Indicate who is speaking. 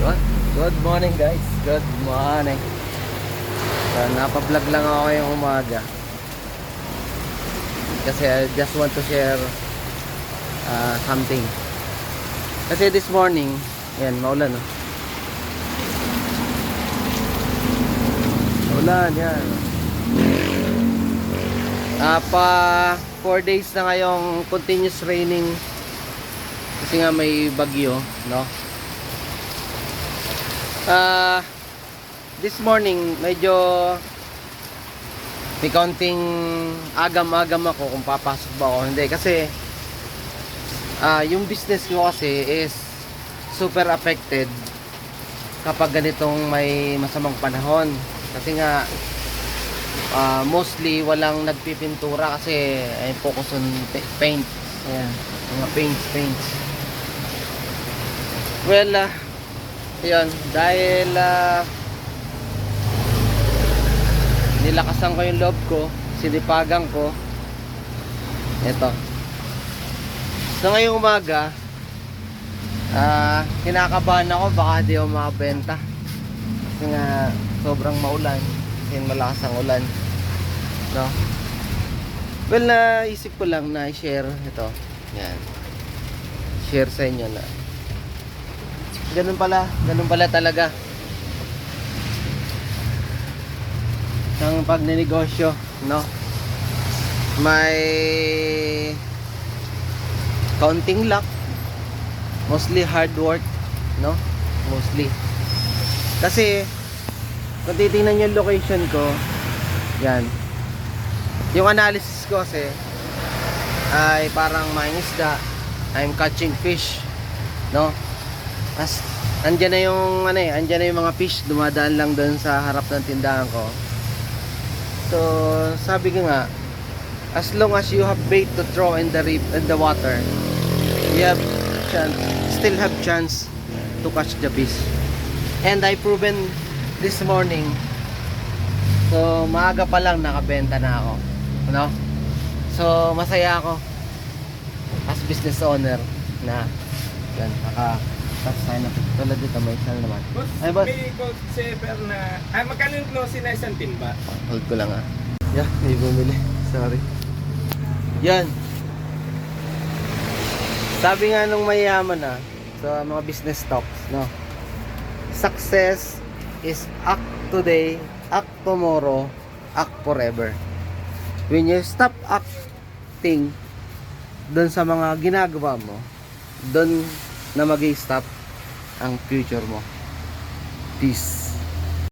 Speaker 1: Good morning guys. Good morning. So, napa-vlog lang ako ngayong umaga. Kasi I just want to share something. Kasi this morning, ayan, maulan oh. Maulan, yan. Pa 4 days na ngayong continuous raining. Kasi nga may bagyo, no? This morning medyo may kaunting agam-agam ako kung papasok ba o hindi kasi yung business ko kasi is super affected kapag ganitong may masamang panahon kasi nga mostly walang nagpipintura kasi ay focus on paint. Ayan, mga paints. Well, yun, dahil nilakasan ko yung loob ko, sinipagan ko ito. So ngayong umaga kinakabahan ako baka di ako makabenta kasi nga sobrang maulan kasi malakas ang ulan, no? Well, naisip ko lang na i-share ito. Yan, share sa inyo na ganun pala talaga ang pagnenegosyo, no? May counting luck, mostly hard work, no? Mostly kasi kung titingnan yung location ko, yan, yung analysis ko kasi ay parang mangingisda, I'm catching fish, no? As andyan na yung andyan na yung mga fish dumadaan lang doon sa harap ng tindahan ko. So, sabi ko nga, as long as you have bait to throw in the water, you have still have chance to catch the fish. And I proven this morning. So, maaga pa lang nakabenta na ako, no? So, masaya ako as business owner na yan, tapos tayo na. Tulad dito, may isang naman.
Speaker 2: Boss,
Speaker 1: ay, boss,
Speaker 2: may cold saver na... magkano yung closing na isang timba?
Speaker 1: hold ko lang Yeah, may bumili. Sorry. Yan. Sabi nga nung mayaman sa mga business stocks, no? Success is act today, act tomorrow, act forever. When you stop acting dun sa mga ginagawa mo, dun na mag-i-stop ang future mo. Peace.